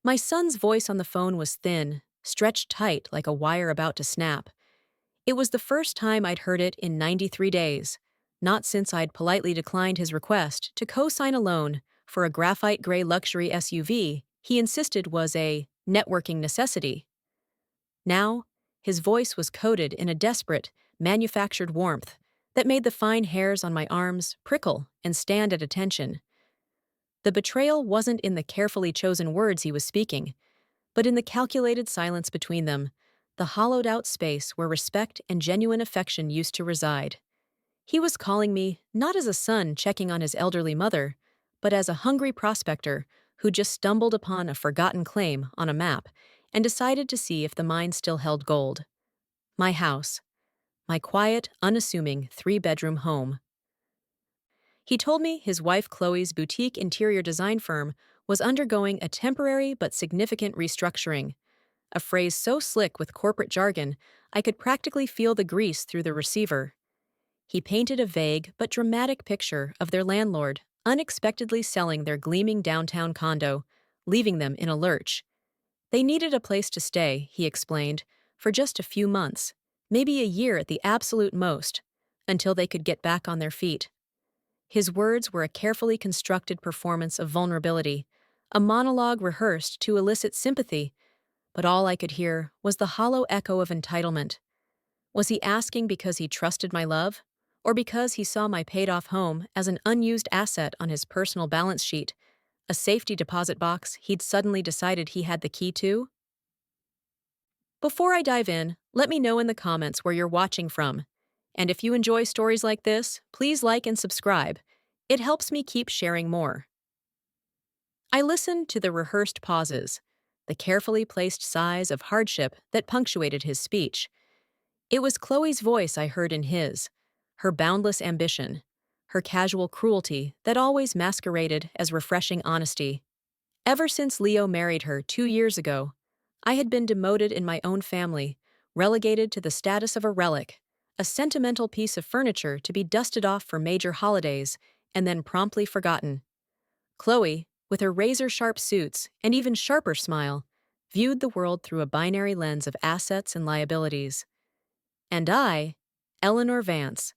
My son's voice on the phone was thin, stretched tight like a wire about to snap. It was the first time I'd heard it in 93 days, not since I'd politely declined his request to co-sign a loan for a graphite gray luxury SUV he insisted was a networking necessity. Now, his voice was coated in a desperate, manufactured warmth that made the fine hairs on my arms prickle and stand at attention. The betrayal wasn't in the carefully chosen words he was speaking, but in the calculated silence between them, the hollowed-out space where respect and genuine affection used to reside. He was calling me not as a son checking on his elderly mother, but as a hungry prospector who just stumbled upon a forgotten claim on a map and decided to see if the mine still held gold. My house. My quiet, unassuming three-bedroom home. He told me his wife Chloe's boutique interior design firm was undergoing a temporary but significant restructuring, a phrase so slick with corporate jargon I could practically feel the grease through the receiver. He painted a vague but dramatic picture of their landlord unexpectedly selling their gleaming downtown condo, leaving them in a lurch. They needed a place to stay, he explained, for just a few months, maybe a year at the absolute most, until they could get back on their feet. His words were a carefully constructed performance of vulnerability, a monologue rehearsed to elicit sympathy, but all I could hear was the hollow echo of entitlement. Was he asking because he trusted my love, or because he saw my paid-off home as an unused asset on his personal balance sheet, a safety deposit box he'd suddenly decided he had the key to? Before I dive in, let me know in the comments where you're watching from. And if you enjoy stories like this, please like and subscribe. It helps me keep sharing more. I listened to the rehearsed pauses, the carefully placed sighs of hardship that punctuated his speech. It was Chloe's voice I heard in his, her boundless ambition, her casual cruelty that always masqueraded as refreshing honesty. Ever since Leo married her 2 years ago, I had been demoted in my own family, relegated to the status of a relic, a sentimental piece of furniture to be dusted off for major holidays and then promptly forgotten. Chloe, with her razor-sharp suits and even sharper smile, viewed the world through a binary lens of assets and liabilities. And I, Eleanor Vance,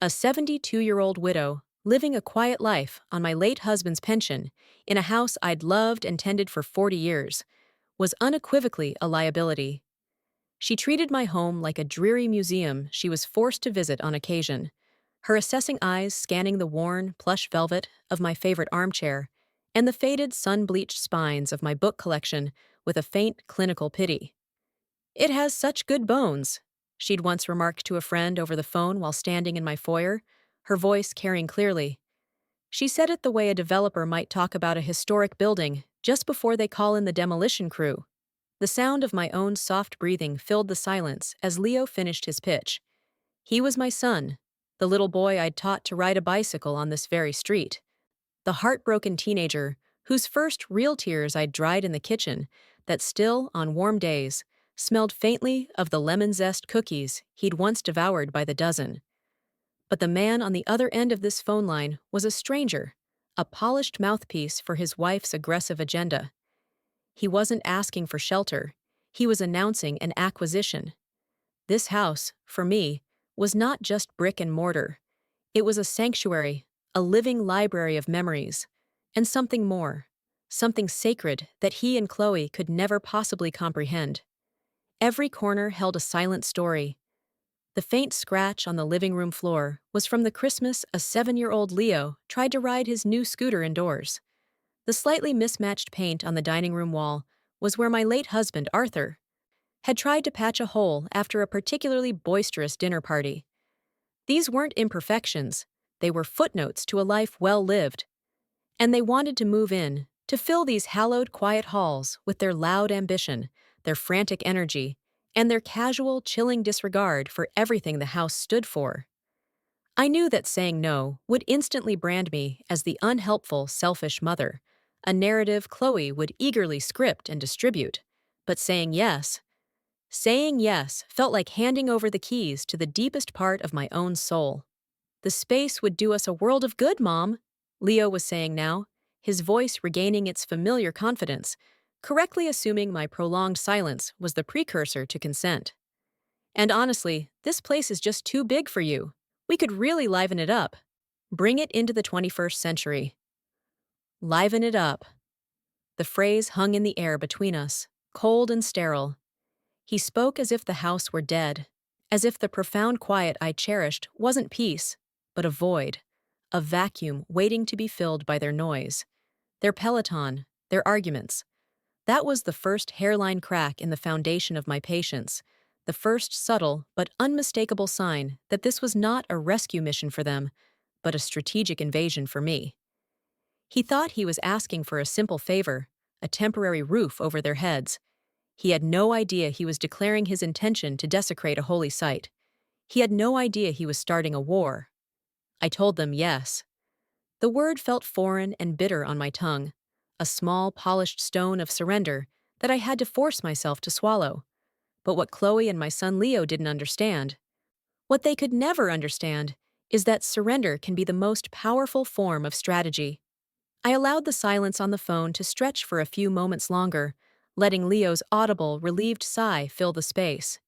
a 72-year-old widow living a quiet life on my late husband's pension in a house I'd loved and tended for 40 years, was unequivocally a liability. She treated my home like a dreary museum she was forced to visit on occasion, her assessing eyes scanning the worn, plush velvet of my favorite armchair and the faded, sun-bleached spines of my book collection with a faint, clinical pity. "It has such good bones," she'd once remarked to a friend over the phone while standing in my foyer, her voice carrying clearly. She said it the way a developer might talk about a historic building just before they call in the demolition crew. The sound of my own soft breathing filled the silence as Leo finished his pitch. He was my son, the little boy I'd taught to ride a bicycle on this very street, the heartbroken teenager whose first real tears I'd dried in the kitchen that still, on warm days, smelled faintly of the lemon zest cookies he'd once devoured by the dozen. But the man on the other end of this phone line was a stranger, a polished mouthpiece for his wife's aggressive agenda. He wasn't asking for shelter, he was announcing an acquisition. This house, for me, was not just brick and mortar. It was a sanctuary, a living library of memories, and something more, something sacred that he and Chloe could never possibly comprehend. Every corner held a silent story. The faint scratch on the living room floor was from the Christmas a 7-year-old Leo tried to ride his new scooter indoors. The slightly mismatched paint on the dining room wall was where my late husband, Arthur, had tried to patch a hole after a particularly boisterous dinner party. These weren't imperfections, they were footnotes to a life well lived. And they wanted to move in, to fill these hallowed quiet halls with their loud ambition, their frantic energy, and their casual, chilling disregard for everything the house stood for. I knew that saying no would instantly brand me as the unhelpful, selfish mother, a narrative Chloe would eagerly script and distribute. But saying yes felt like handing over the keys to the deepest part of my own soul. "The space would do us a world of good, Mom," Leo was saying now, his voice regaining its familiar confidence, correctly assuming my prolonged silence was the precursor to consent. And honestly, this place is just too big for you. We could really liven it up. Bring it into the 21st century. Liven it up. The phrase hung in the air between us, cold and sterile. He spoke as if the house were dead, as if the profound quiet I cherished wasn't peace, but a void, a vacuum waiting to be filled by their noise, their peloton, their arguments. That was the first hairline crack in the foundation of my patience, the first subtle but unmistakable sign that this was not a rescue mission for them, but a strategic invasion for me. He thought he was asking for a simple favor, a temporary roof over their heads. He had no idea he was declaring his intention to desecrate a holy site. He had no idea he was starting a war. I told them yes. The word felt foreign and bitter on my tongue, a small, polished stone of surrender that I had to force myself to swallow. But what Chloe and my son Leo didn't understand, what they could never understand, is that surrender can be the most powerful form of strategy. I allowed the silence on the phone to stretch for a few moments longer, letting Leo's audible, relieved sigh fill the space.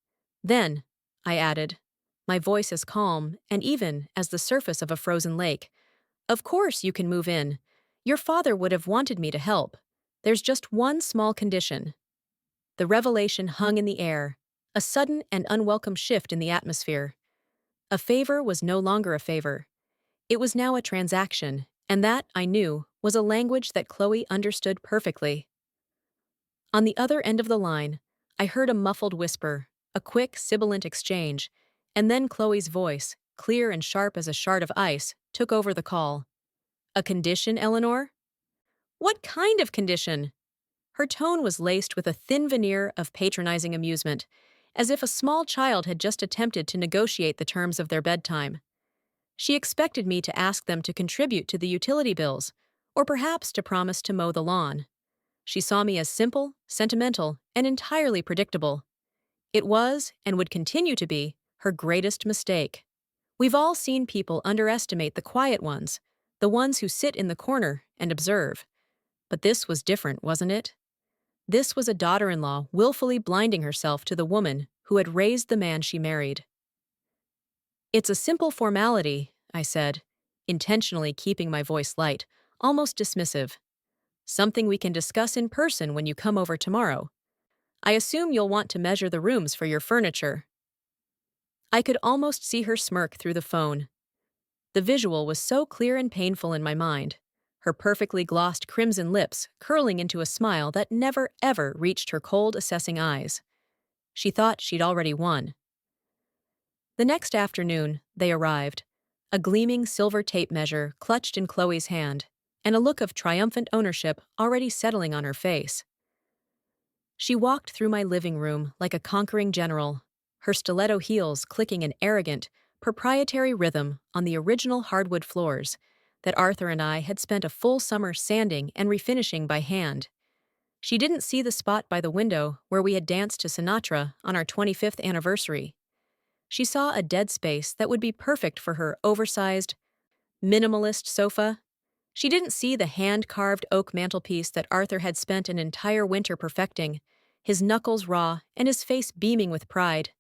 Then, I added, my voice as calm and even as the surface of a frozen lake, of course you can move in. Your father would have wanted me to help. There's just one small condition. The revelation hung in the air, a sudden and unwelcome shift in the atmosphere. A favor was no longer a favor. It was now a transaction, and that, I knew, was a language that Chloe understood perfectly. On the other end of the line, I heard a muffled whisper, a quick, sibilant exchange, and then Chloe's voice, clear and sharp as a shard of ice, took over the call. A condition, Eleanor? What kind of condition? Her tone was laced with a thin veneer of patronizing amusement, as if a small child had just attempted to negotiate the terms of their bedtime. She expected me to ask them to contribute to the utility bills, or perhaps to promise to mow the lawn. She saw me as simple, sentimental, and entirely predictable. It was, and would continue to be, her greatest mistake. We've all seen people underestimate the quiet ones, the ones who sit in the corner and observe. But this was different, wasn't it? This was a daughter-in-law willfully blinding herself to the woman who had raised the man she married. It's a simple formality, I said, intentionally keeping my voice light, almost dismissive. Something we can discuss in person when you come over tomorrow. I assume you'll want to measure the rooms for your furniture. I could almost see her smirk through the phone. The visual was so clear and painful in my mind, her perfectly glossed crimson lips curling into a smile that never ever reached her cold, assessing eyes. She thought she'd already won. The next afternoon, they arrived, a gleaming silver tape measure clutched in Chloe's hand, and a look of triumphant ownership already settling on her face. She walked through my living room like a conquering general, her stiletto heels clicking an arrogant, proprietary rhythm on the original hardwood floors that Arthur and I had spent a full summer sanding and refinishing by hand. She didn't see the spot by the window where we had danced to Sinatra on our 25th anniversary. She saw a dead space that would be perfect for her oversized, minimalist sofa. She didn't see the hand-carved oak mantelpiece that Arthur had spent an entire winter perfecting, his knuckles raw and his face beaming with pride.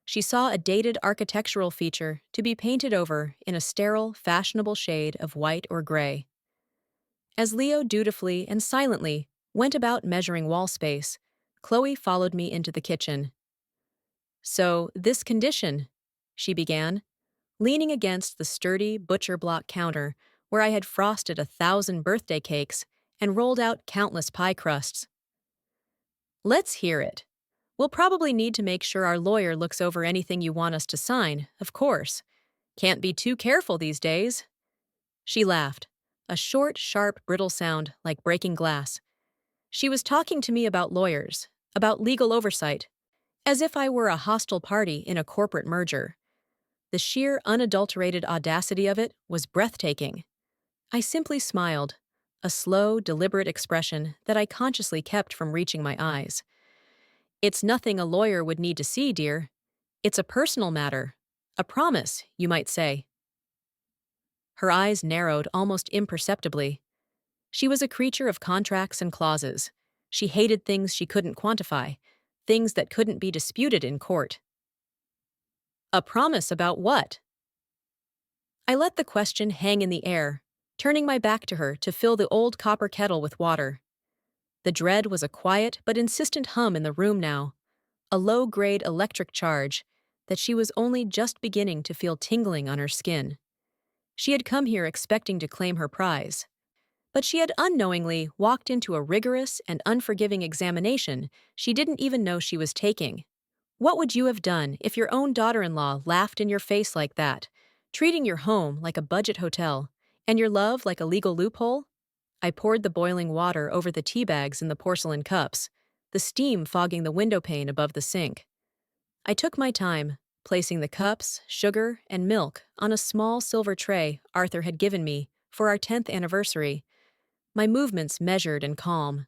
She saw a dated architectural feature to be painted over in a sterile, fashionable shade of white or gray. As Leo dutifully and silently went about measuring wall space, Chloe followed me into the kitchen. "So, this condition," she began, leaning against the sturdy butcher block counter where I had frosted 1,000 birthday cakes and rolled out countless pie crusts. "Let's hear it. We'll probably need to make sure our lawyer looks over anything you want us to sign, of course. Can't be too careful these days." She laughed, a short, sharp, brittle sound like breaking glass. She was talking to me about lawyers, about legal oversight, as if I were a hostile party in a corporate merger. The sheer, unadulterated audacity of it was breathtaking. I simply smiled, a slow, deliberate expression that I consciously kept from reaching my eyes. "It's nothing a lawyer would need to see, dear. It's a personal matter. A promise, you might say." Her eyes narrowed almost imperceptibly. She was a creature of contracts and clauses. She hated things she couldn't quantify, things that couldn't be disputed in court. A promise about what? I let the question hang in the air, turning my back to her to fill the old copper kettle with water. The dread was a quiet but insistent hum in the room now, a low-grade electric charge that she was only just beginning to feel tingling on her skin. She had come here expecting to claim her prize, but she had unknowingly walked into a rigorous and unforgiving examination she didn't even know she was taking. What would you have done if your own daughter-in-law laughed in your face like that, treating your home like a budget hotel, and your love like a legal loophole? I poured the boiling water over the tea bags in the porcelain cups, the steam fogging the window pane above the sink. I took my time, placing the cups, sugar, and milk on a small silver tray Arthur had given me for our 10th anniversary, my movements measured and calm.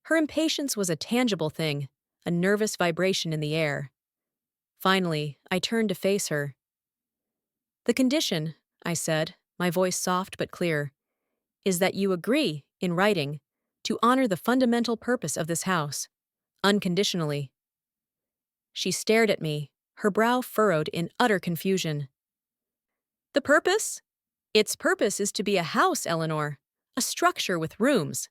Her impatience was a tangible thing, a nervous vibration in the air. Finally, I turned to face her. "The condition," I said, my voice soft but clear, "is that you agree, in writing, to honor the fundamental purpose of this house, unconditionally." She stared at me, her brow furrowed in utter confusion. "The purpose? Its purpose is to be a house, Eleanor, a structure with rooms."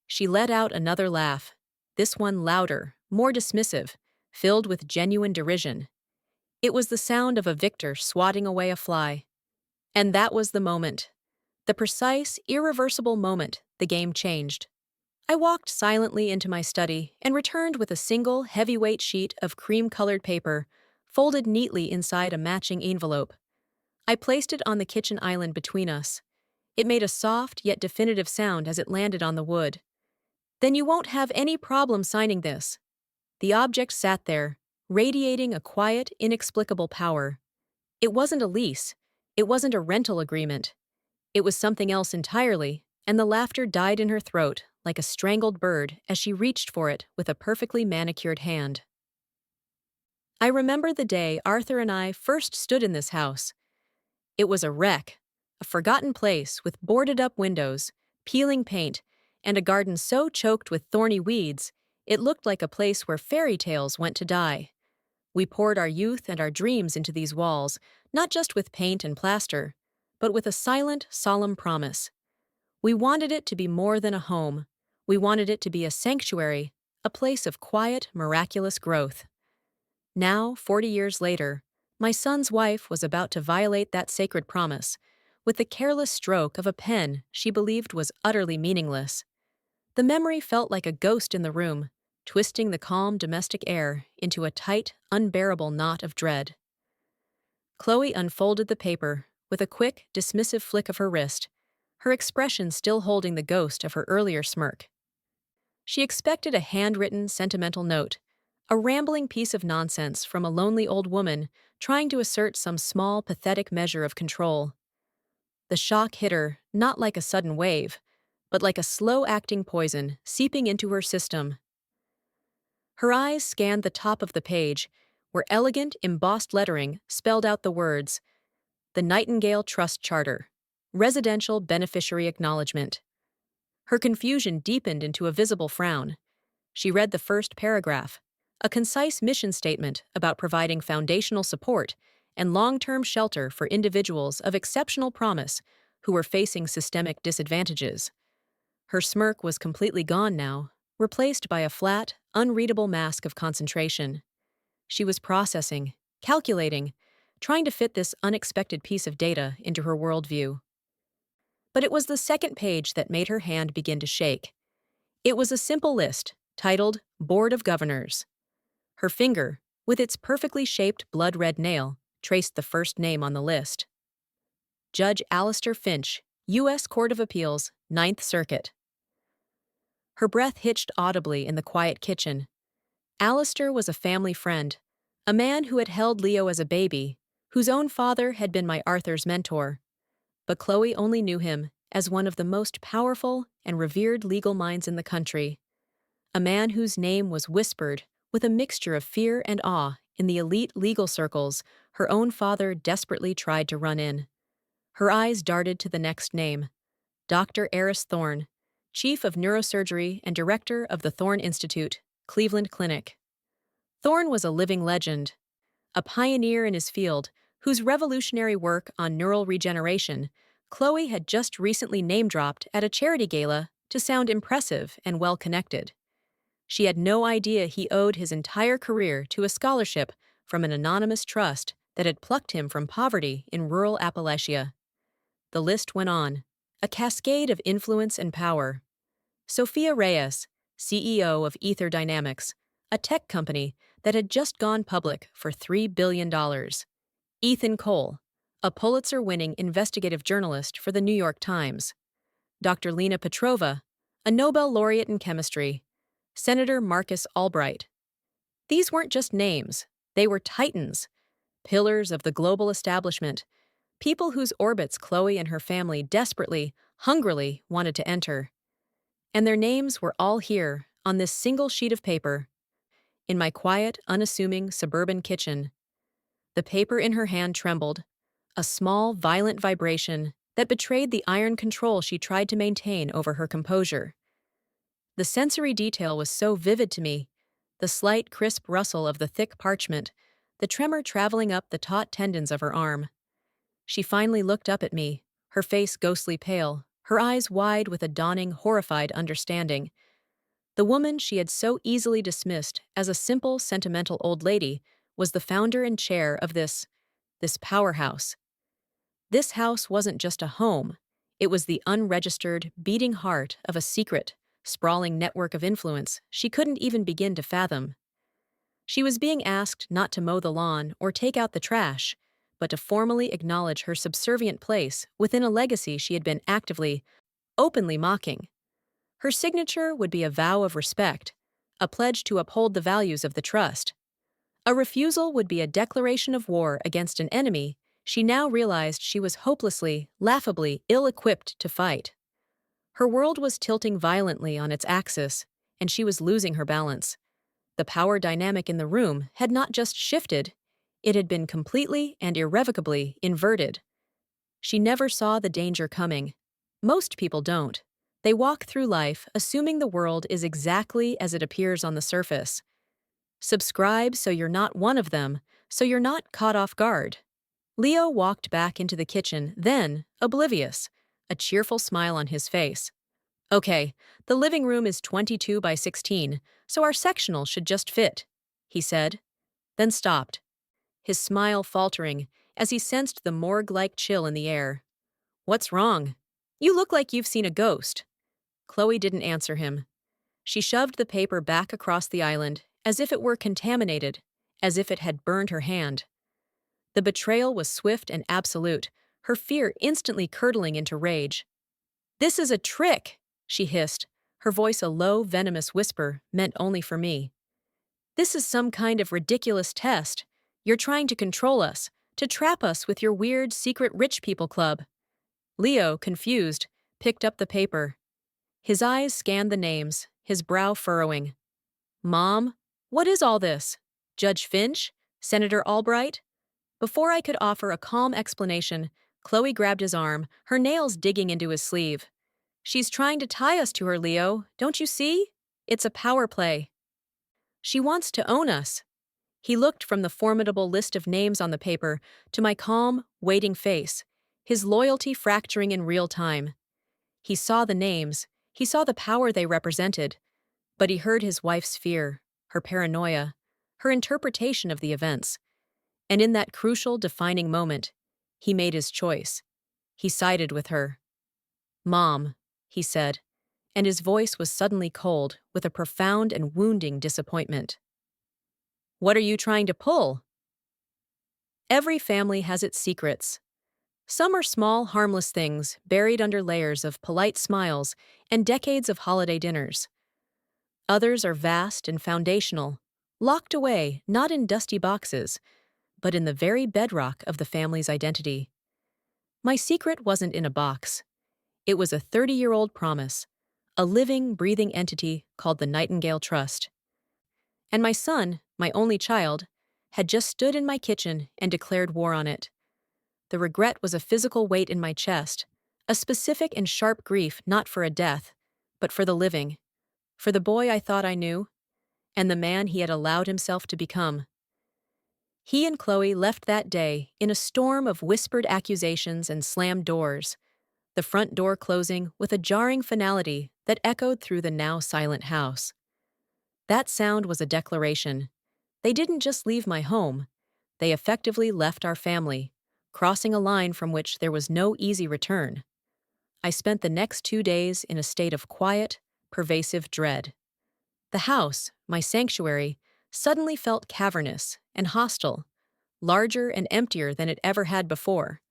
She let out another laugh, this one louder, more dismissive, filled with genuine derision. It was the sound of a victor swatting away a fly. And that was the moment. The precise, irreversible moment the game changed. I walked silently into my study and returned with a single, heavyweight sheet of cream-colored paper, folded neatly inside a matching envelope. I placed it on the kitchen island between us. It made a soft yet definitive sound as it landed on the wood. "Then you won't have any problem signing this." The object sat there, radiating a quiet, inexplicable power. It wasn't a lease. It wasn't a rental agreement. It was something else entirely, and the laughter died in her throat like a strangled bird as she reached for it with a perfectly manicured hand. I remember the day Arthur and I first stood in this house. It was a wreck, a forgotten place with boarded-up windows, peeling paint, and a garden so choked with thorny weeds, it looked like a place where fairy tales went to die. We poured our youth and our dreams into these walls, not just with paint and plaster, but with a silent, solemn promise. We wanted it to be more than a home. We wanted it to be a sanctuary, a place of quiet, miraculous growth. Now, 40 years later, my son's wife was about to violate that sacred promise, with the careless stroke of a pen she believed was utterly meaningless. The memory felt like a ghost in the room, twisting the calm domestic air into a tight, unbearable knot of dread. Chloe unfolded the paper with a quick, dismissive flick of her wrist, her expression still holding the ghost of her earlier smirk. She expected a handwritten, sentimental note, a rambling piece of nonsense from a lonely old woman trying to assert some small, pathetic measure of control. The shock hit her not like a sudden wave, but like a slow-acting poison seeping into her system. Her eyes scanned the top of the page, where elegant, embossed lettering spelled out the words, "The Nightingale Trust Charter, Residential Beneficiary Acknowledgement." Her confusion deepened into a visible frown. She read the first paragraph, a concise mission statement about providing foundational support and long-term shelter for individuals of exceptional promise who were facing systemic disadvantages. Her smirk was completely gone now, replaced by a flat, unreadable mask of concentration. She was processing, calculating, trying to fit this unexpected piece of data into her worldview. But it was the second page that made her hand begin to shake. It was a simple list, titled Board of Governors. Her finger, with its perfectly shaped blood-red nail, traced the first name on the list. Judge Alistair Finch, U.S. Court of Appeals, Ninth Circuit. Her breath hitched audibly in the quiet kitchen. Alistair was a family friend, a man who had held Leo as a baby, whose own father had been my Arthur's mentor. But Chloe only knew him as one of the most powerful and revered legal minds in the country, a man whose name was whispered with a mixture of fear and awe in the elite legal circles her own father desperately tried to run in. Her eyes darted to the next name, Dr. Eris Thorne, chief of neurosurgery and director of the Thorne Institute, Cleveland Clinic. Thorne was a living legend, a pioneer in his field whose revolutionary work on neural regeneration Chloe had just recently name-dropped at a charity gala to sound impressive and well-connected. She had no idea he owed his entire career to a scholarship from an anonymous trust that had plucked him from poverty in rural Appalachia. The list went on, a cascade of influence and power. Sophia Reyes, CEO of Ether Dynamics, a tech company that had just gone public for $3 billion. Ethan Cole, a Pulitzer-winning investigative journalist for the New York Times. Dr. Lena Petrova, a Nobel laureate in chemistry. Senator Marcus Albright. These weren't just names, they were titans, pillars of the global establishment, people whose orbits Chloe and her family desperately, hungrily wanted to enter. And their names were all here, on this single sheet of paper, in my quiet, unassuming suburban kitchen. The paper in her hand trembled, a small, violent vibration that betrayed the iron control she tried to maintain over her composure. The sensory detail was so vivid to me, the slight, crisp rustle of the thick parchment, the tremor traveling up the taut tendons of her arm. She finally looked up at me, her face ghostly pale, her eyes wide with a dawning, horrified understanding. The woman she had so easily dismissed as a simple, sentimental old lady was the founder and chair of this powerhouse. This house wasn't just a home, it was the unregistered, beating heart of a secret, sprawling network of influence she couldn't even begin to fathom. She was being asked not to mow the lawn or take out the trash, but to formally acknowledge her subservient place within a legacy she had been actively, openly mocking. Her signature would be a vow of respect, a pledge to uphold the values of the trust. A refusal would be a declaration of war against an enemy she now realized she was hopelessly, laughably ill-equipped to fight. Her world was tilting violently on its axis, and she was losing her balance. The power dynamic in the room had not just shifted, it had been completely and irrevocably inverted. She never saw the danger coming. Most people don't. They walk through life assuming the world is exactly as it appears on the surface. Subscribe so you're not one of them, so you're not caught off guard. Leo walked back into the kitchen, then, oblivious, a cheerful smile on his face. Okay, the living room is 22 by 16, so our sectional should just fit, he said, then stopped, his smile faltering as he sensed the morgue-like chill in the air. What's wrong? You look like you've seen a ghost. Chloe didn't answer him. She shoved the paper back across the island as if it were contaminated, as if it had burned her hand. The betrayal was swift and absolute, her fear instantly curdling into rage. This is a trick, she hissed, her voice a low, venomous whisper meant only for me. This is some kind of ridiculous test. You're trying to control us, to trap us with your weird, secret rich people club. Leo, confused, picked up the paper. His eyes scanned the names, his brow furrowing. Mom, what is all this? Judge Finch? Senator Albright? Before I could offer a calm explanation, Chloe grabbed his arm, her nails digging into his sleeve. She's trying to tie us to her, Leo, don't you see? It's a power play. She wants to own us. He looked from the formidable list of names on the paper to my calm, waiting face, his loyalty fracturing in real time. He saw the names, he saw the power they represented, but he heard his wife's fear, her paranoia, her interpretation of the events. And in that crucial, defining moment, he made his choice. He sided with her. Mom, he said, and his voice was suddenly cold with a profound and wounding disappointment. What are you trying to pull? Every family has its secrets. Some are small, harmless things buried under layers of polite smiles and decades of holiday dinners. Others are vast and foundational, locked away not in dusty boxes, but in the very bedrock of the family's identity. My secret wasn't in a box. It was a 30-year-old promise, a living, breathing entity called the Nightingale Trust. And my son, my only child, had just stood in my kitchen and declared war on it. The regret was a physical weight in my chest, a specific and sharp grief not for a death, but for the living, for the boy I thought I knew, and the man he had allowed himself to become. He and Chloe left that day in a storm of whispered accusations and slammed doors, the front door closing with a jarring finality that echoed through the now silent house. That sound was a declaration. They didn't just leave my home, they effectively left our family, crossing a line from which there was no easy return. I spent the next 2 days in a state of quiet, pervasive dread. The house, my sanctuary, suddenly felt cavernous and hostile, larger and emptier than it ever had before.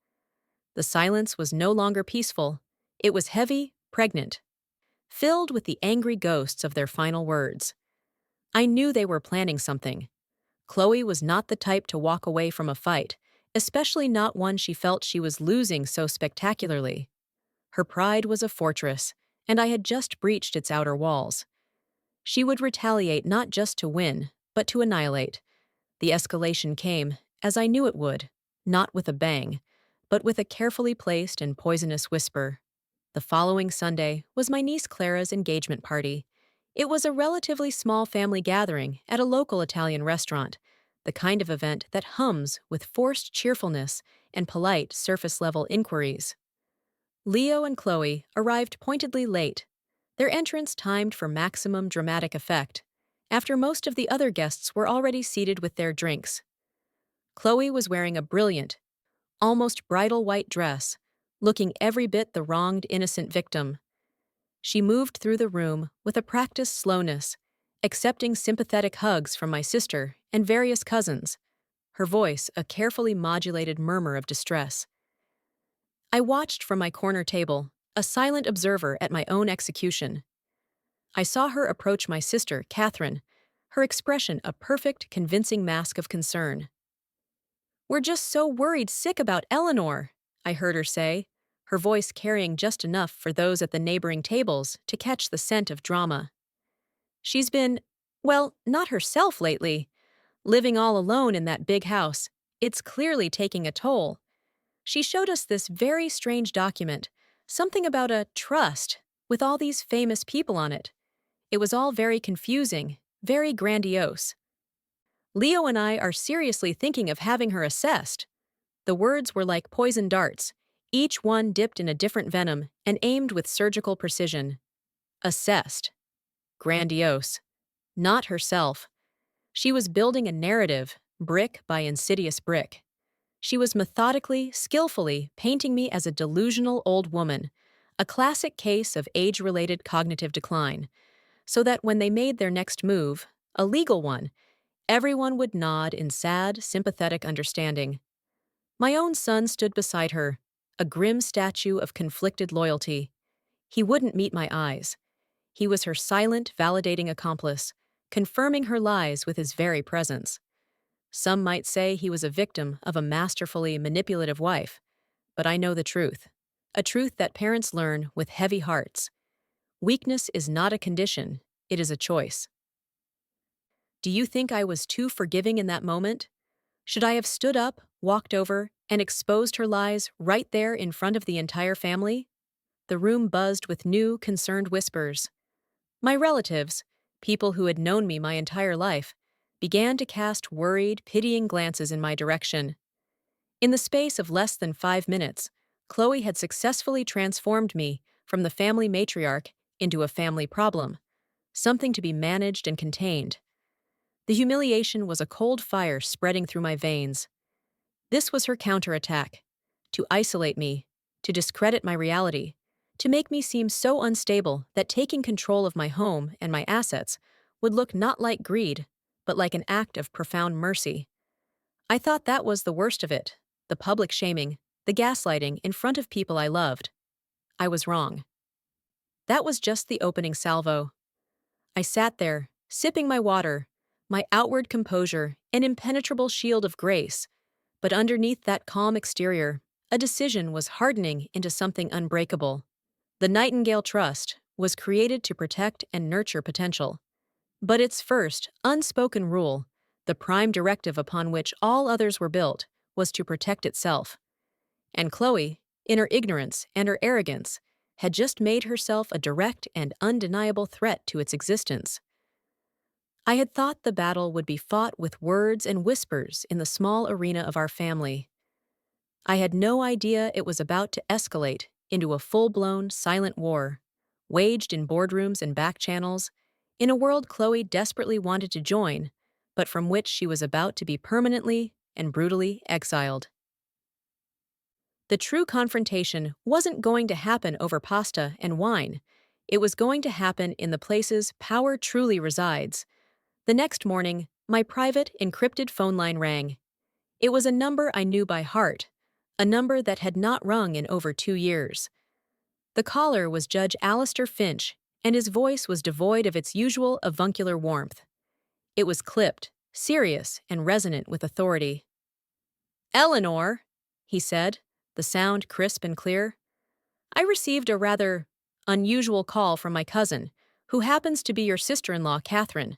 The silence was no longer peaceful. It was heavy, pregnant, filled with the angry ghosts of their final words. I knew they were planning something. Chloe was not the type to walk away from a fight, especially not one she felt she was losing so spectacularly. Her pride was a fortress, and I had just breached its outer walls. She would retaliate not just to win, but to annihilate. The escalation came, as I knew it would, not with a bang, but with a carefully placed and poisonous whisper. The following Sunday was my niece Clara's engagement party. It was a relatively small family gathering at a local Italian restaurant, the kind of event that hums with forced cheerfulness and polite surface-level inquiries. Leo and Chloe arrived pointedly late, their entrance timed for maximum dramatic effect, after most of the other guests were already seated with their drinks. Chloe was wearing a brilliant, almost bridal white dress, looking every bit the wronged innocent victim. She moved through the room with a practiced slowness, accepting sympathetic hugs from my sister and various cousins, her voice a carefully modulated murmur of distress. I watched from my corner table, a silent observer at my own execution. I saw her approach my sister, Catherine, her expression a perfect, convincing mask of concern. "We're just so worried sick about Eleanor," I heard her say, her voice carrying just enough for those at the neighboring tables to catch the scent of drama. "She's been, well, not herself lately. Living all alone in that big house, it's clearly taking a toll. She showed us this very strange document, something about a trust, with all these famous people on it. It was all very confusing, very grandiose. Leo and I are seriously thinking of having her assessed." The words were like poison darts, each one dipped in a different venom and aimed with surgical precision. Assessed. Grandiose. Not herself. She was building a narrative, brick by insidious brick. She was methodically, skillfully painting me as a delusional old woman, a classic case of age-related cognitive decline, so that when they made their next move, a legal one, everyone would nod in sad, sympathetic understanding. My own son stood beside her, a grim statue of conflicted loyalty. He wouldn't meet my eyes. He was her silent, validating accomplice, confirming her lies with his very presence. Some might say he was a victim of a masterfully manipulative wife, but I know the truth. A truth that parents learn with heavy hearts. Weakness is not a condition, it is a choice. Do you think I was too forgiving in that moment? Should I have stood up, walked over, and exposed her lies right there in front of the entire family? The room buzzed with new, concerned whispers. My relatives, people who had known me my entire life, began to cast worried, pitying glances in my direction. In the space of less than 5 minutes, Chloe had successfully transformed me from the family matriarch into a family problem, something to be managed and contained. The humiliation was a cold fire spreading through my veins. This was her counterattack, to isolate me, to discredit my reality, to make me seem so unstable that taking control of my home and my assets would look not like greed, but like an act of profound mercy. I thought that was the worst of it, the public shaming, the gaslighting in front of people I loved. I was wrong. That was just the opening salvo. I sat there, sipping my water, my outward composure an impenetrable shield of grace, but underneath that calm exterior, a decision was hardening into something unbreakable. The Nightingale Trust was created to protect and nurture potential. But its first, unspoken rule, the prime directive upon which all others were built, was to protect itself. And Chloe, in her ignorance and her arrogance, had just made herself a direct and undeniable threat to its existence. I had thought the battle would be fought with words and whispers in the small arena of our family. I had no idea it was about to escalate into a full-blown silent war, waged in boardrooms and back channels, in a world Chloe desperately wanted to join, but from which she was about to be permanently and brutally exiled. The true confrontation wasn't going to happen over pasta and wine. It was going to happen in the places power truly resides. The next morning, my private, encrypted phone line rang. It was a number I knew by heart, a number that had not rung in over 2 years. The caller was Judge Alistair Finch, and his voice was devoid of its usual avuncular warmth. It was clipped, serious, and resonant with authority. "Eleanor," he said, the sound crisp and clear, "I received a rather unusual call from my cousin, who happens to be your sister-in-law, Catherine.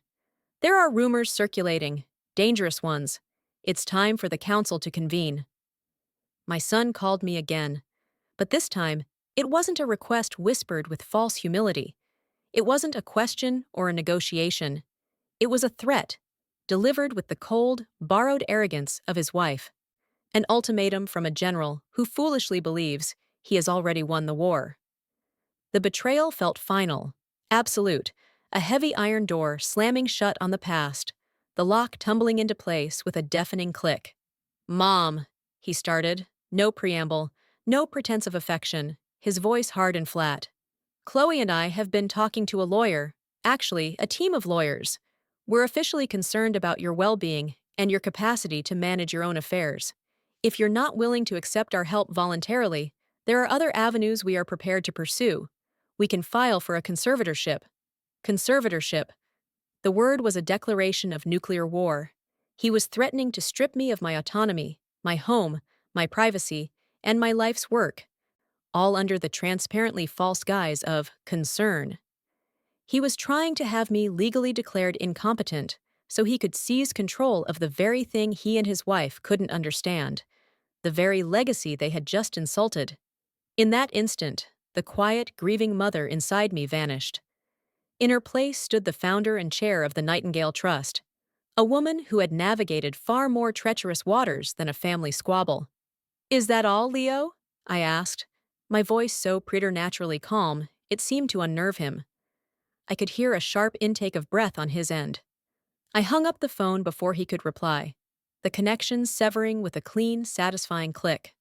There are rumors circulating, dangerous ones. It's time for the council to convene." My son called me again, but this time, it wasn't a request whispered with false humility. It wasn't a question or a negotiation. It was a threat, delivered with the cold, borrowed arrogance of his wife. An ultimatum from a general who foolishly believes he has already won the war. The betrayal felt final, absolute, a heavy iron door slamming shut on the past, the lock tumbling into place with a deafening click. "Mom," he started, no preamble, no pretense of affection, his voice hard and flat. "Chloe and I have been talking to a lawyer, actually, a team of lawyers. We're officially concerned about your well-being and your capacity to manage your own affairs. If you're not willing to accept our help voluntarily, there are other avenues we are prepared to pursue. We can file for a conservatorship." Conservatorship. The word was a declaration of nuclear war. He was threatening to strip me of my autonomy, my home, my privacy, and my life's work, all under the transparently false guise of concern. He was trying to have me legally declared incompetent so he could seize control of the very thing he and his wife couldn't understand, the very legacy they had just insulted. In that instant, the quiet, grieving mother inside me vanished. In her place stood the founder and chair of the Nightingale Trust, a woman who had navigated far more treacherous waters than a family squabble. "Is that all, Leo?" I asked, my voice so preternaturally calm it seemed to unnerve him. I could hear a sharp intake of breath on his end. I hung up the phone before he could reply, the connection severing with a clean, satisfying click.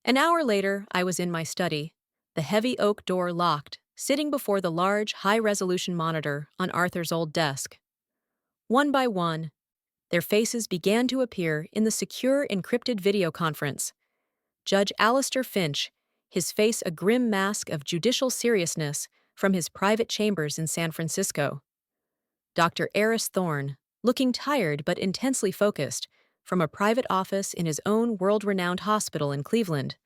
An hour later, I was in my study, the heavy oak door locked, sitting before the large, high-resolution monitor on Arthur's old desk. One by one, their faces began to appear in the secure, encrypted video conference. Judge Alistair Finch, his face a grim mask of judicial seriousness from his private chambers in San Francisco. Dr. Eris Thorne, looking tired but intensely focused, from a private office in his own world-renowned hospital in Cleveland,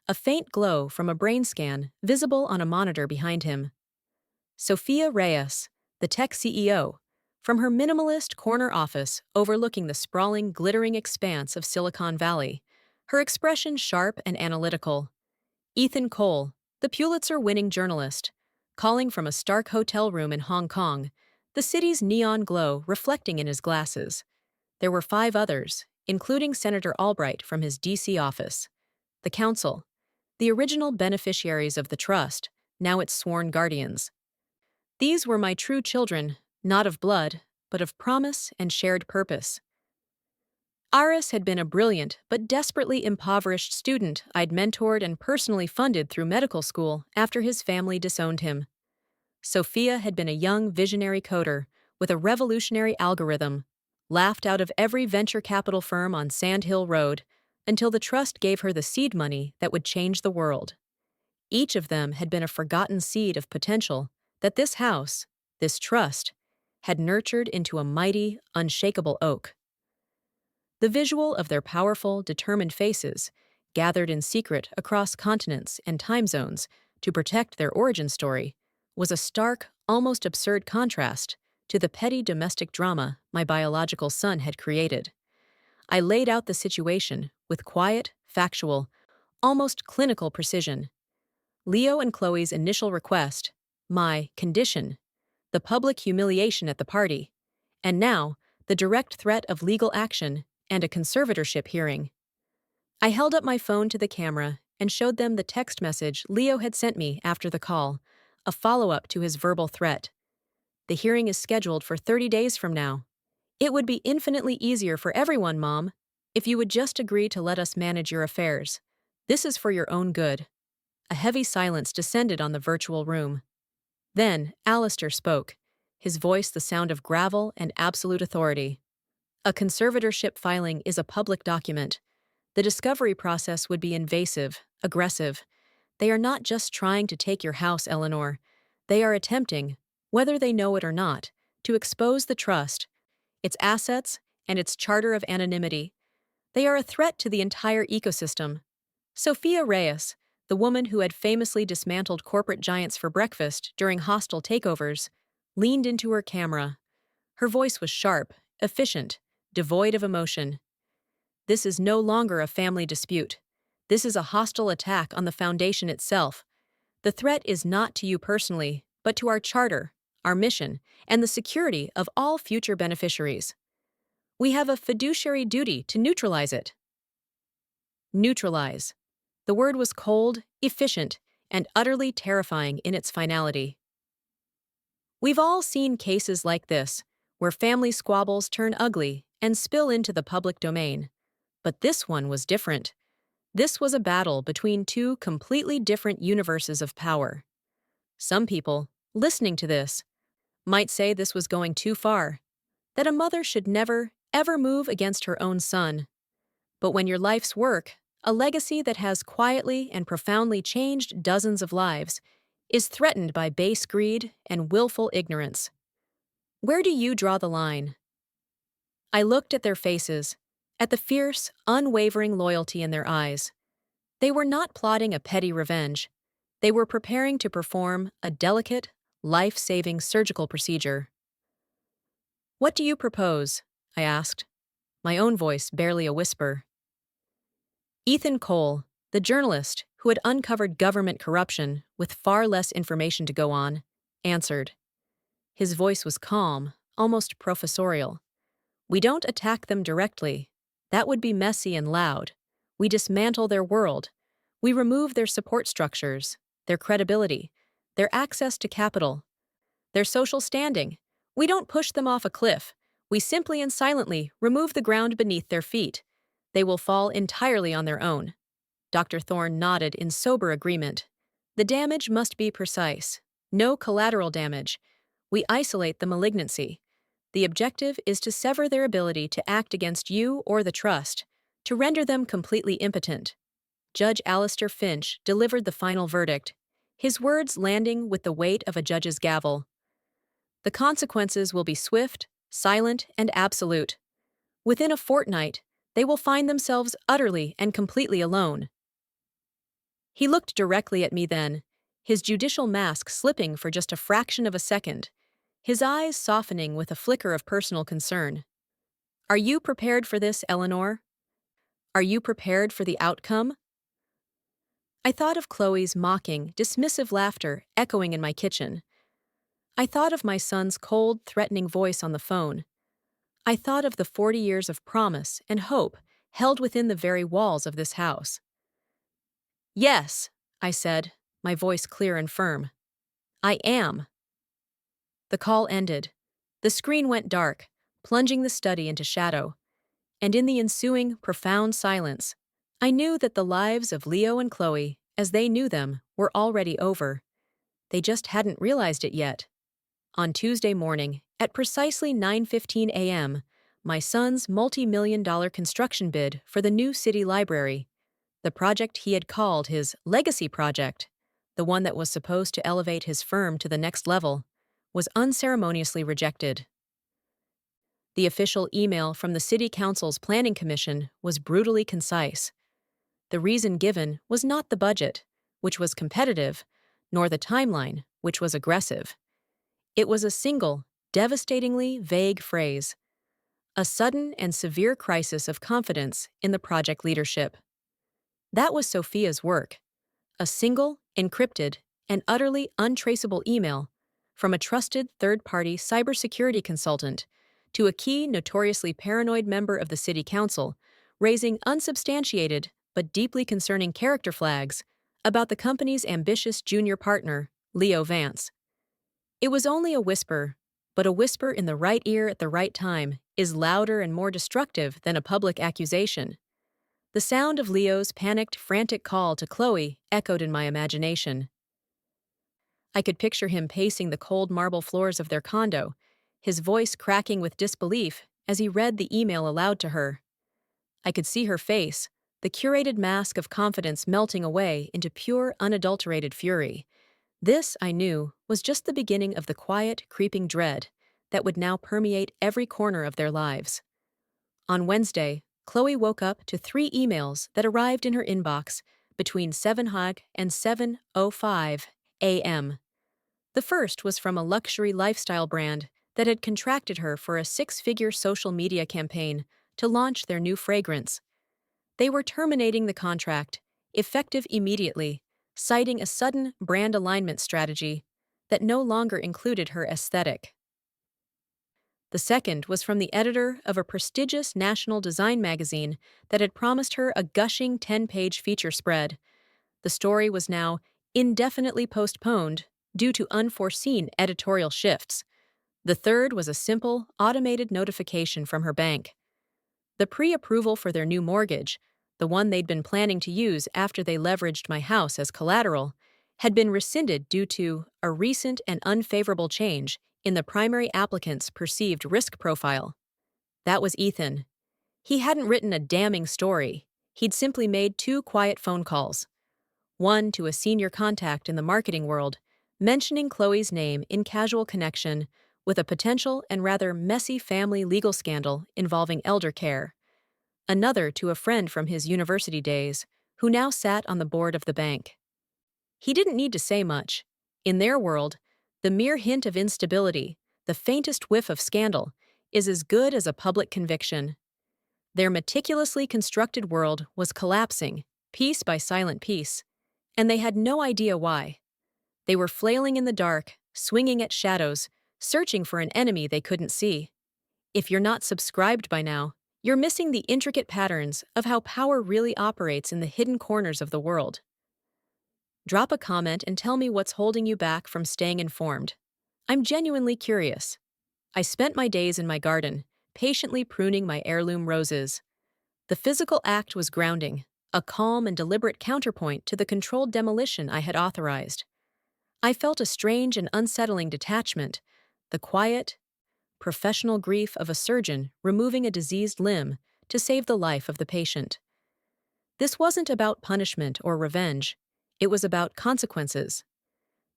a faint glow from a brain scan visible on a monitor behind him. Sophia Reyes, the tech CEO, from her minimalist corner office overlooking the sprawling, glittering expanse of Silicon Valley, her expression sharp and analytical. Ethan Cole, the Pulitzer-winning journalist, calling from a Stark hotel room in Hong Kong, the city's neon glow reflecting in his glasses. There were 5 others, including Senator Albright from his D.C. office. The council, the original beneficiaries of the trust, now its sworn guardians. These were my true children, not of blood, but of promise and shared purpose. Aris had been a brilliant but desperately impoverished student I'd mentored and personally funded through medical school after his family disowned him. Sophia had been a young visionary coder with a revolutionary algorithm, laughed out of every venture capital firm on Sand Hill Road until the trust gave her the seed money that would change the world. Each of them had been a forgotten seed of potential that this house, this trust, had nurtured into a mighty, unshakable oak. The visual of their powerful, determined faces, gathered in secret across continents and time zones to protect their origin story, was a stark, almost absurd contrast to the petty domestic drama my biological son had created. I laid out the situation with quiet, factual, almost clinical precision. Leo and Chloe's initial request, my condition, the public humiliation at the party, and now the direct threat of legal action and a conservatorship hearing. I held up my phone to the camera and showed them the text message Leo had sent me after the call, a follow-up to his verbal threat. The hearing is scheduled for 30 days from now. It would be infinitely easier for everyone, Mom, if you would just agree to let us manage your affairs. This is for your own good. A heavy silence descended on the virtual room. Then, Alistair spoke, his voice the sound of gravel and absolute authority. A conservatorship filing is a public document. The discovery process would be invasive, aggressive. They are not just trying to take your house, Eleanor. They are attempting, whether they know it or not, to expose the trust, its assets, and its charter of anonymity. They are a threat to the entire ecosystem. Sophia Reyes, the woman who had famously dismantled corporate giants for breakfast during hostile takeovers, leaned into her camera. Her voice was sharp, efficient, devoid of emotion. This is no longer a family dispute. This is a hostile attack on the foundation itself. The threat is not to you personally, but to our charter, our mission, and the security of all future beneficiaries. We have a fiduciary duty to neutralize it. Neutralize. The word was cold, efficient, and utterly terrifying in its finality. We've all seen cases like this, where family squabbles turn ugly and spill into the public domain. But this one was different. This was a battle between two completely different universes of power. Some people, listening to this, might say this was going too far, that a mother should never, ever move against her own son. But when your life's work, a legacy that has quietly and profoundly changed dozens of lives, is threatened by base greed and willful ignorance, where do you draw the line? I looked at their faces, at the fierce, unwavering loyalty in their eyes. They were not plotting a petty revenge. They were preparing to perform a delicate, life-saving surgical procedure. What do you propose? I asked, my own voice barely a whisper. Ethan Cole, the journalist who had uncovered government corruption with far less information to go on, answered. His voice was calm, almost professorial. We don't attack them directly. That would be messy and loud. We dismantle their world. We remove their support structures, their credibility, their access to capital, their social standing. We don't push them off a cliff. We simply and silently remove the ground beneath their feet. They will fall entirely on their own. Dr. Thorne nodded in sober agreement. The damage must be precise. No collateral damage. We isolate the malignancy. The objective is to sever their ability to act against you or the trust, to render them completely impotent. Judge Alistair Finch delivered the final verdict, his words landing with the weight of a judge's gavel. The consequences will be swift, silent, and absolute. Within a fortnight, they will find themselves utterly and completely alone. He looked directly at me then, his judicial mask slipping for just a fraction of a second, his eyes softening with a flicker of personal concern. Are you prepared for this, Eleanor? Are you prepared for the outcome? I thought of Chloe's mocking, dismissive laughter echoing in my kitchen. I thought of my son's cold, threatening voice on the phone. I thought of the 40 years of promise and hope held within the very walls of this house. Yes, I said, my voice clear and firm. I am. The call ended. The screen went dark, plunging the study into shadow. And in the ensuing, profound silence, I knew that the lives of Leo and Chloe, as they knew them, were already over. They just hadn't realized it yet. On Tuesday morning, at precisely 9:15 a.m., my son's multi-million-dollar construction bid for the new city library, the project he had called his legacy project, the one that was supposed to elevate his firm to the next level, was unceremoniously rejected. The official email from the City Council's Planning Commission was brutally concise. The reason given was not the budget, which was competitive, nor the timeline, which was aggressive. It was a single, devastatingly vague phrase: a sudden and severe crisis of confidence in the project leadership. That was Sophia's work. A single, encrypted, and utterly untraceable email from a trusted third-party cybersecurity consultant to a key notoriously paranoid member of the city council, raising unsubstantiated but deeply concerning character flags about the company's ambitious junior partner, Leo Vance. It was only a whisper, but a whisper in the right ear at the right time is louder and more destructive than a public accusation. The sound of Leo's panicked, frantic call to Chloe echoed in my imagination. I could picture him pacing the cold marble floors of their condo, his voice cracking with disbelief as he read the email aloud to her. I could see her face, the curated mask of confidence melting away into pure, unadulterated fury. This, I knew, was just the beginning of the quiet, creeping dread that would now permeate every corner of their lives. On Wednesday, Chloe woke up to 3 emails that arrived in her inbox between 7:00 and 7:05 a.m. The first was from a luxury lifestyle brand that had contracted her for a 6-figure social media campaign to launch their new fragrance. They were terminating the contract, effective immediately, citing a sudden brand alignment strategy that no longer included her aesthetic. The second was from the editor of a prestigious national design magazine that had promised her a gushing 10-page feature spread. The story was now indefinitely postponed due to unforeseen editorial shifts. The third was a simple, automated notification from her bank. The pre-approval for their new mortgage, the one they'd been planning to use after they leveraged my house as collateral, had been rescinded due to a recent and unfavorable change in the primary applicant's perceived risk profile. That was Ethan. He hadn't written a damning story. He'd simply made 2 quiet phone calls. One to a senior contact in the marketing world, mentioning Chloe's name in casual connection with a potential and rather messy family legal scandal involving elder care. Another to a friend from his university days, who now sat on the board of the bank. He didn't need to say much. In their world, the mere hint of instability, the faintest whiff of scandal, is as good as a public conviction. Their meticulously constructed world was collapsing, piece by silent piece, and they had no idea why. They were flailing in the dark, swinging at shadows, searching for an enemy they couldn't see. If you're not subscribed by now, you're missing the intricate patterns of how power really operates in the hidden corners of the world. Drop a comment and tell me what's holding you back from staying informed. I'm genuinely curious. I spent my days in my garden, patiently pruning my heirloom roses. The physical act was grounding, a calm and deliberate counterpoint to the controlled demolition I had authorized. I felt a strange and unsettling detachment, the quiet, professional grief of a surgeon removing a diseased limb to save the life of the patient. This wasn't about punishment or revenge. It was about consequences.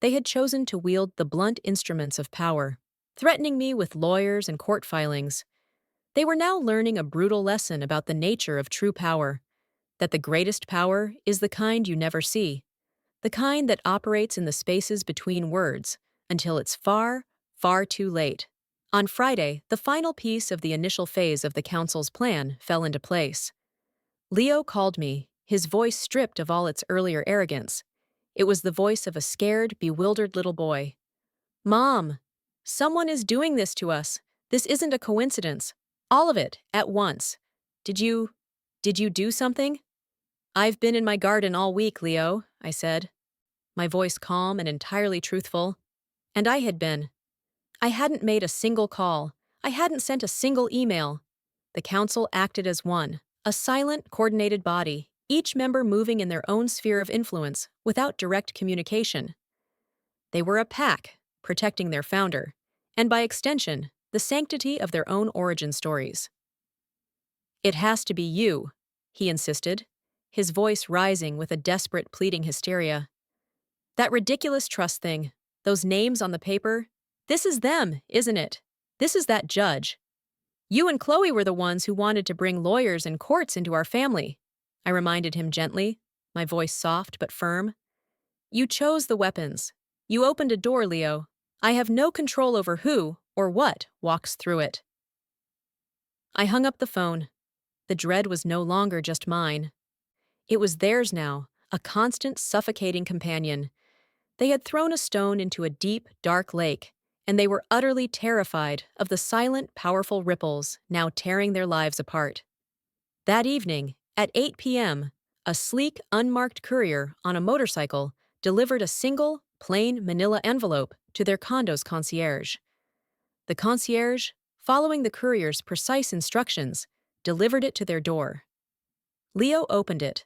They had chosen to wield the blunt instruments of power, threatening me with lawyers and court filings. They were now learning a brutal lesson about the nature of true power, that the greatest power is the kind you never see, the kind that operates in the spaces between words until it's far, far too late. On Friday, the final piece of the initial phase of the council's plan fell into place. Leo called me, his voice stripped of all its earlier arrogance. It was the voice of a scared, bewildered little boy. "Mom, someone is doing this to us. This isn't a coincidence. All of it, at once. Did you do something?" "I've been in my garden all week, Leo," I said, my voice calm and entirely truthful. And I had been. I hadn't made a single call. I hadn't sent a single email. The council acted as one, a silent, coordinated body, each member moving in their own sphere of influence without direct communication. They were a pack, protecting their founder, and by extension, the sanctity of their own origin stories. "It has to be you," he insisted, his voice rising with a desperate, pleading hysteria. "That ridiculous trust thing, those names on the paper, this is them, isn't it? This is that judge. You and Chloe were the ones who wanted to bring lawyers and courts into our family," I reminded him gently, my voice soft but firm. "You chose the weapons. You opened a door, Leo. I have no control over who or what walks through it." I hung up the phone. The dread was no longer just mine. It was theirs now, a constant, suffocating companion. They had thrown a stone into a deep, dark lake, and they were utterly terrified of the silent, powerful ripples now tearing their lives apart. That evening, at 8 p.m., a sleek, unmarked courier on a motorcycle delivered a single, plain manila envelope to their condo's concierge. The concierge, following the courier's precise instructions, delivered it to their door. Leo opened it.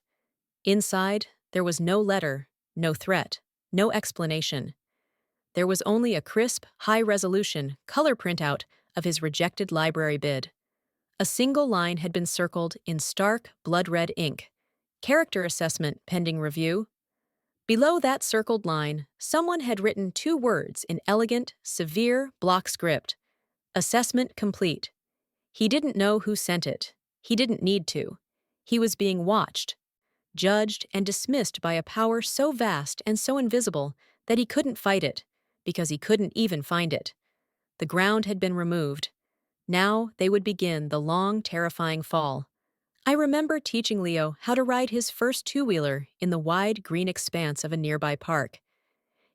Inside, there was no letter, no threat, no explanation. There was only a crisp, high-resolution color printout of his rejected library bid. A single line had been circled in stark, blood-red ink. Character assessment pending review. Below that circled line, someone had written 2 words in elegant, severe block script. Assessment complete. He didn't know who sent it. He didn't need to. He was being watched, judged, and dismissed by a power so vast and so invisible that he couldn't fight it, because he couldn't even find it. The ground had been removed. Now they would begin the long, terrifying fall. I remember teaching Leo how to ride his first two-wheeler in the wide green expanse of a nearby park.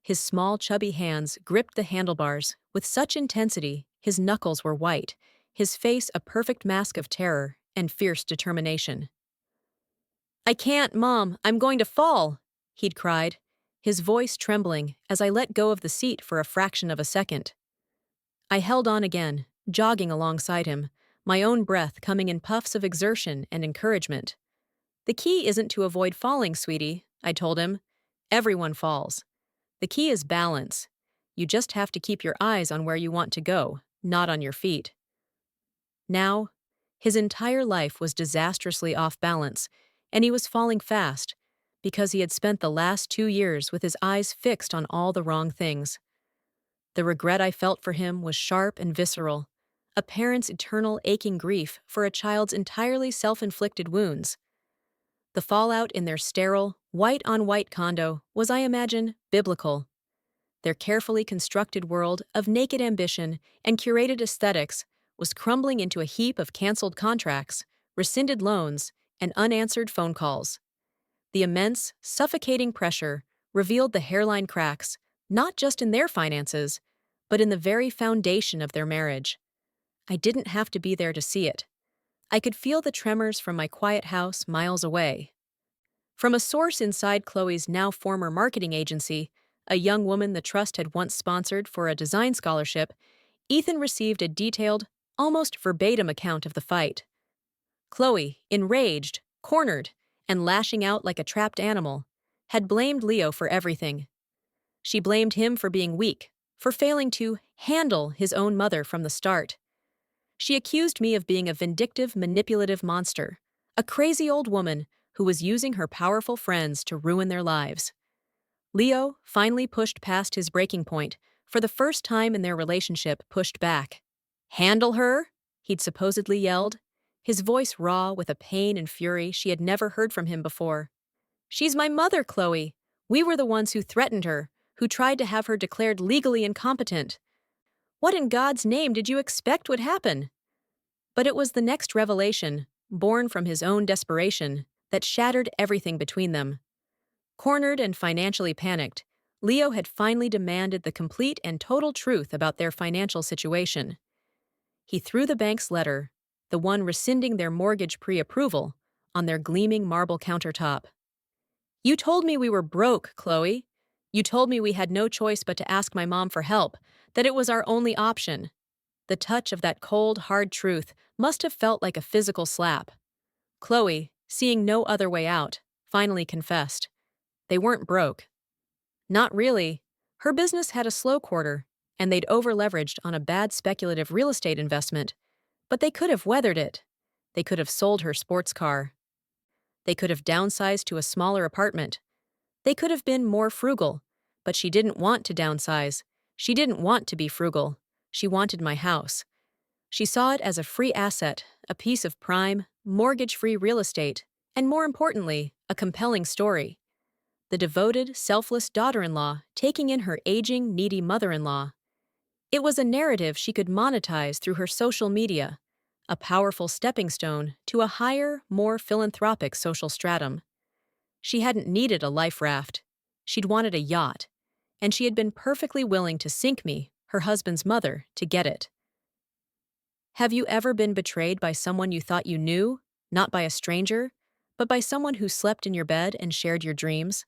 His small, chubby hands gripped the handlebars with such intensity his knuckles were white, his face a perfect mask of terror and fierce determination. "I can't, Mom, I'm going to fall," he'd cried, his voice trembling as I let go of the seat for a fraction of a second. I held on again, jogging alongside him, my own breath coming in puffs of exertion and encouragement. "The key isn't to avoid falling, sweetie," I told him. "Everyone falls. The key is balance. You just have to keep your eyes on where you want to go, not on your feet." Now, his entire life was disastrously off balance, and he was falling fast, because he had spent the last 2 years with his eyes fixed on all the wrong things. The regret I felt for him was sharp and visceral, a parent's eternal aching grief for a child's entirely self-inflicted wounds. The fallout in their sterile, white-on-white condo was, I imagine, biblical. Their carefully constructed world of naked ambition and curated aesthetics was crumbling into a heap of canceled contracts, rescinded loans, and unanswered phone calls. The immense, suffocating pressure revealed the hairline cracks, not just in their finances, but in the very foundation of their marriage. I didn't have to be there to see it. I could feel the tremors from my quiet house miles away. From a source inside Chloe's now former marketing agency, a young woman the trust had once sponsored for a design scholarship, Ethan received a detailed, almost verbatim account of the fight. Chloe, enraged, cornered, and lashing out like a trapped animal, had blamed Leo for everything. She blamed him for being weak, for failing to handle his own mother from the start. She accused me of being a vindictive, manipulative monster, a crazy old woman who was using her powerful friends to ruin their lives. Leo finally pushed past his breaking point, for the first time in their relationship pushed back. "Handle her?" he'd supposedly yelled, his voice raw with a pain and fury she had never heard from him before. "She's my mother, Chloe. We were the ones who threatened her, who tried to have her declared legally incompetent. What in God's name did you expect would happen?" But it was the next revelation, born from his own desperation, that shattered everything between them. Cornered and financially panicked, Leo had finally demanded the complete and total truth about their financial situation. He threw the bank's letter, the one rescinding their mortgage pre-approval, on their gleaming marble countertop. "You told me we were broke, Chloe. You told me we had no choice but to ask my mom for help, that it was our only option." The touch of that cold, hard truth must have felt like a physical slap. Chloe, seeing no other way out, finally confessed. They weren't broke. Not really. Her business had a slow quarter, and they'd over-leveraged on a bad speculative real estate investment. But they could have weathered it. They could have sold her sports car. They could have downsized to a smaller apartment. They could have been more frugal, but she didn't want to downsize. She didn't want to be frugal. She wanted my house. She saw it as a free asset, a piece of prime, mortgage-free real estate, and more importantly, a compelling story. The devoted, selfless daughter-in-law taking in her aging, needy mother-in-law. It was a narrative she could monetize through her social media, a powerful stepping stone to a higher, more philanthropic social stratum. She hadn't needed a life raft. She'd wanted a yacht. And she had been perfectly willing to sink me, her husband's mother, to get it. Have you ever been betrayed by someone you thought you knew, not by a stranger, but by someone who slept in your bed and shared your dreams?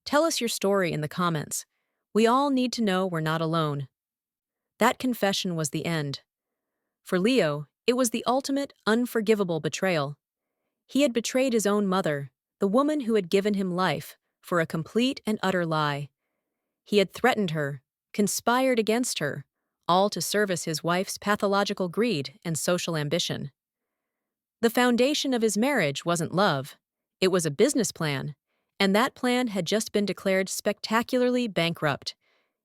Tell us your story in the comments. We all need to know we're not alone. That confession was the end. For Leo, it was the ultimate, unforgivable betrayal. He had betrayed his own mother, the woman who had given him life, for a complete and utter lie. He had threatened her, conspired against her, all to service his wife's pathological greed and social ambition. The foundation of his marriage wasn't love. It was a business plan, and that plan had just been declared spectacularly bankrupt.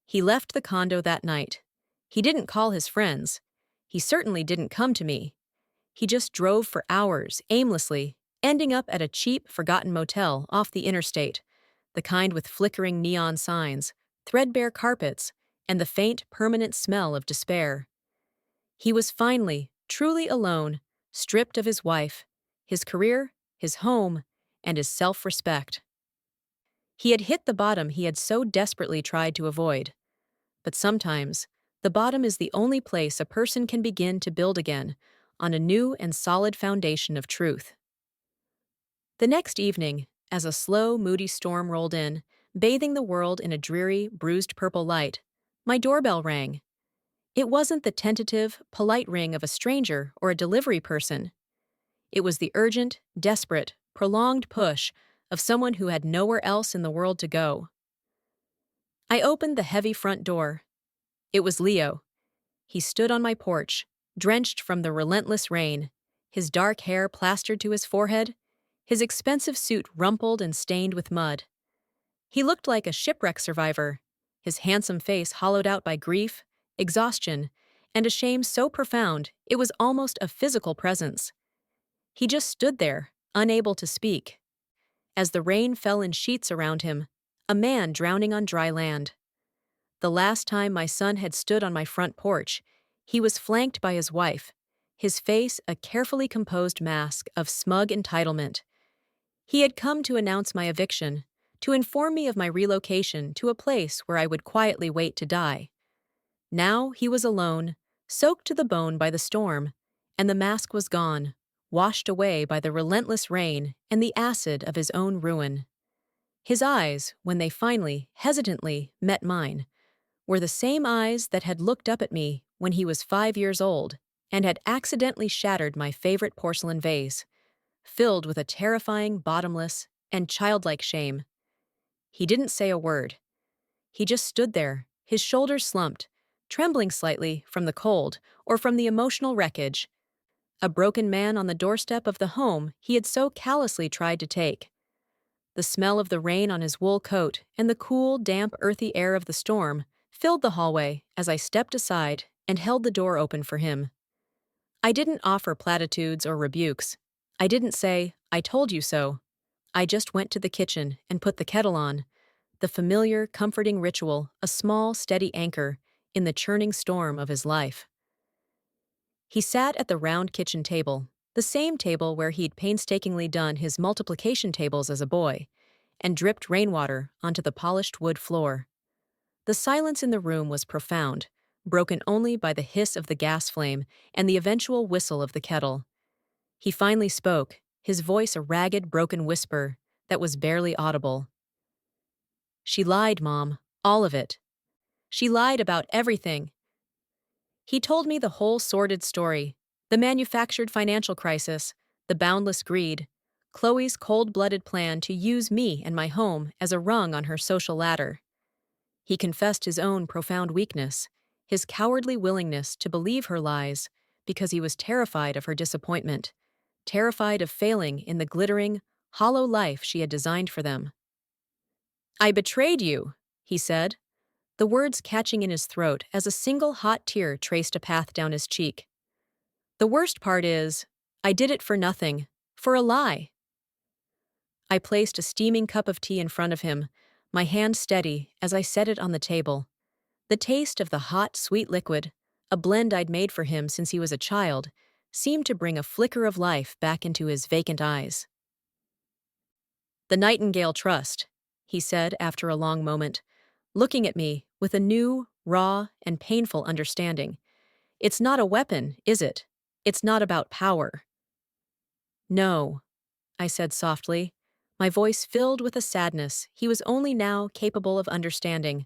He left the condo that night. He didn't call his friends. He certainly didn't come to me. He just drove for hours, aimlessly, ending up at a cheap, forgotten motel off the interstate, the kind with flickering neon signs, threadbare carpets, and the faint, permanent smell of despair. He was finally, truly alone, stripped of his wife, his career, his home, and his self-respect. He had hit the bottom he had so desperately tried to avoid. But sometimes, the bottom is the only place a person can begin to build again, on a new and solid foundation of truth. The next evening, as a slow, moody storm rolled in, bathing the world in a dreary, bruised purple light, my doorbell rang. It wasn't the tentative, polite ring of a stranger or a delivery person. It was the urgent, desperate, prolonged push of someone who had nowhere else in the world to go. I opened the heavy front door. It was Leo. He stood on my porch, drenched from the relentless rain, his dark hair plastered to his forehead, his expensive suit rumpled and stained with mud. He looked like a shipwreck survivor, his handsome face hollowed out by grief, exhaustion, and a shame so profound it was almost a physical presence. He just stood there, unable to speak. As the rain fell in sheets around him, a man drowning on dry land. The last time my son had stood on my front porch, he was flanked by his wife, his face a carefully composed mask of smug entitlement. He had come to announce my eviction, to inform me of my relocation to a place where I would quietly wait to die. Now he was alone, soaked to the bone by the storm, and the mask was gone, washed away by the relentless rain and the acid of his own ruin. His eyes, when they finally, hesitantly, met mine, were the same eyes that had looked up at me when he was 5 years old and had accidentally shattered my favorite porcelain vase, filled with a terrifying, bottomless, and childlike shame. He didn't say a word. He just stood there, his shoulders slumped, trembling slightly from the cold or from the emotional wreckage, a broken man on the doorstep of the home he had so callously tried to take. The smell of the rain on his wool coat and the cool, damp, earthy air of the storm filled the hallway as I stepped aside and held the door open for him. I didn't offer platitudes or rebukes. I didn't say, "I told you so." I just went to the kitchen and put the kettle on, the familiar, comforting ritual, a small, steady anchor in the churning storm of his life. He sat at the round kitchen table, the same table where he'd painstakingly done his multiplication tables as a boy, and dripped rainwater onto the polished wood floor. The silence in the room was profound, broken only by the hiss of the gas flame and the eventual whistle of the kettle. He finally spoke, his voice a ragged, broken whisper that was barely audible. "She lied, Mom. All of it. She lied about everything." He told me the whole sordid story, the manufactured financial crisis, the boundless greed, Chloe's cold-blooded plan to use me and my home as a rung on her social ladder. He confessed his own profound weakness, his cowardly willingness to believe her lies because he was terrified of her disappointment, terrified of failing in the glittering, hollow life she had designed for them. "I betrayed you," he said, the words catching in his throat as a single hot tear traced a path down his cheek. "The worst part is, I did it for nothing, for a lie." I placed a steaming cup of tea in front of him, my hand steady as I set it on the table. The taste of the hot, sweet liquid, a blend I'd made for him since he was a child, seemed to bring a flicker of life back into his vacant eyes. The Nightingale Trust, he said after a long moment, looking at me with a new, raw, and painful understanding. It's not a weapon, is it? It's not about power. No, I said softly, my voice filled with a sadness he was only now capable of understanding.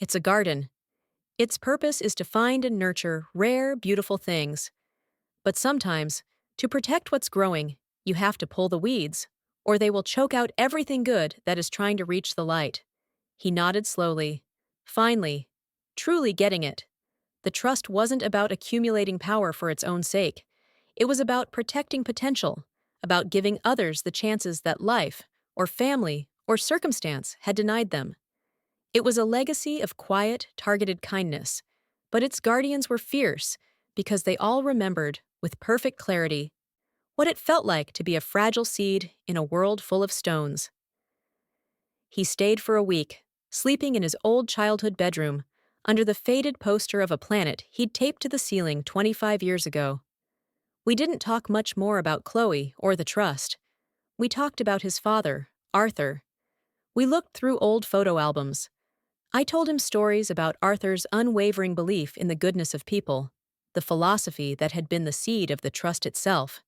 It's a garden. Its purpose is to find and nurture rare, beautiful things. But sometimes, to protect what's growing, you have to pull the weeds, or they will choke out everything good that is trying to reach the light. He nodded slowly. Finally, truly getting it. The trust wasn't about accumulating power for its own sake. It was about protecting potential, about giving others the chances that life, or family, or circumstance had denied them. It was a legacy of quiet, targeted kindness, but its guardians were fierce because they all remembered, with perfect clarity, what it felt like to be a fragile seed in a world full of stones. He stayed for a week, sleeping in his old childhood bedroom, under the faded poster of a planet he'd taped to the ceiling 25 years ago. We didn't talk much more about Chloe or the trust. We talked about his father, Arthur. We looked through old photo albums. I told him stories about Arthur's unwavering belief in the goodness of people, the philosophy that had been the seed of the trust itself.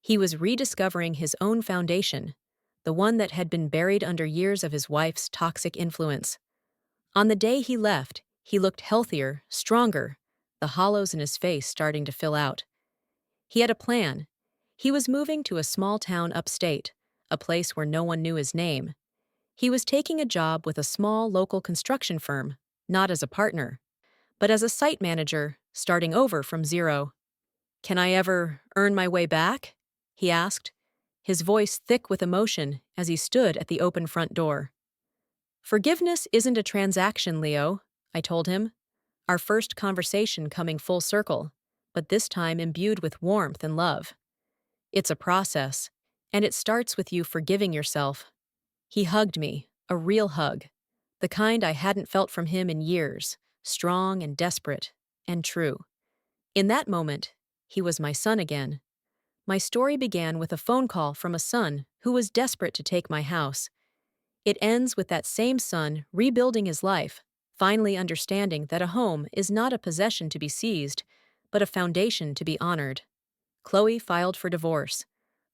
He was rediscovering his own foundation, the one that had been buried under years of his wife's toxic influence. On the day he left, he looked healthier, stronger, the hollows in his face starting to fill out. He had a plan. He was moving to a small town upstate, a place where no one knew his name. He was taking a job with a small local construction firm, not as a partner, but as a site manager, starting over from zero. "Can I ever earn my way back?" he asked, his voice thick with emotion as he stood at the open front door. "Forgiveness isn't a transaction, Leo," I told him, our first conversation coming full circle, but this time imbued with warmth and love. "It's a process, and it starts with you forgiving yourself." He hugged me, a real hug, the kind I hadn't felt from him in years, strong and desperate, and true. In that moment, he was my son again. My story began with a phone call from a son who was desperate to take my house. It ends with that same son rebuilding his life, finally understanding that a home is not a possession to be seized, but a foundation to be honored. Chloe filed for divorce,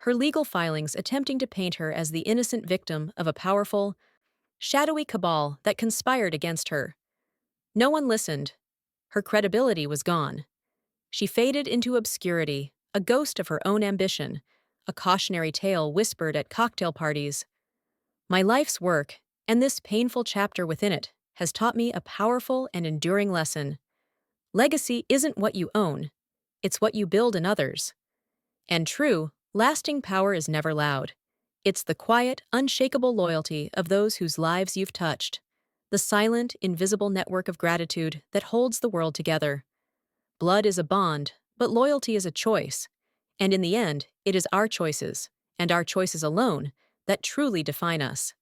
her legal filings attempting to paint her as the innocent victim of a powerful, shadowy cabal that conspired against her. No one listened. Her credibility was gone. She faded into obscurity, a ghost of her own ambition, a cautionary tale whispered at cocktail parties. My life's work, and this painful chapter within it, has taught me a powerful and enduring lesson. Legacy isn't what you own, it's what you build in others. And true, lasting power is never loud. It's the quiet, unshakable loyalty of those whose lives you've touched, the silent, invisible network of gratitude that holds the world together. Blood is a bond, but loyalty is a choice. And in the end, it is our choices, and our choices alone, that truly define us.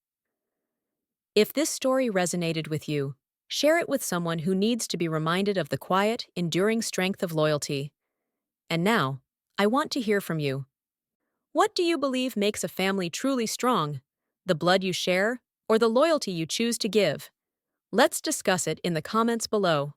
If this story resonated with you, share it with someone who needs to be reminded of the quiet, enduring strength of loyalty. And now, I want to hear from you. What do you believe makes a family truly strong? The blood you share, or the loyalty you choose to give? Let's discuss it in the comments below.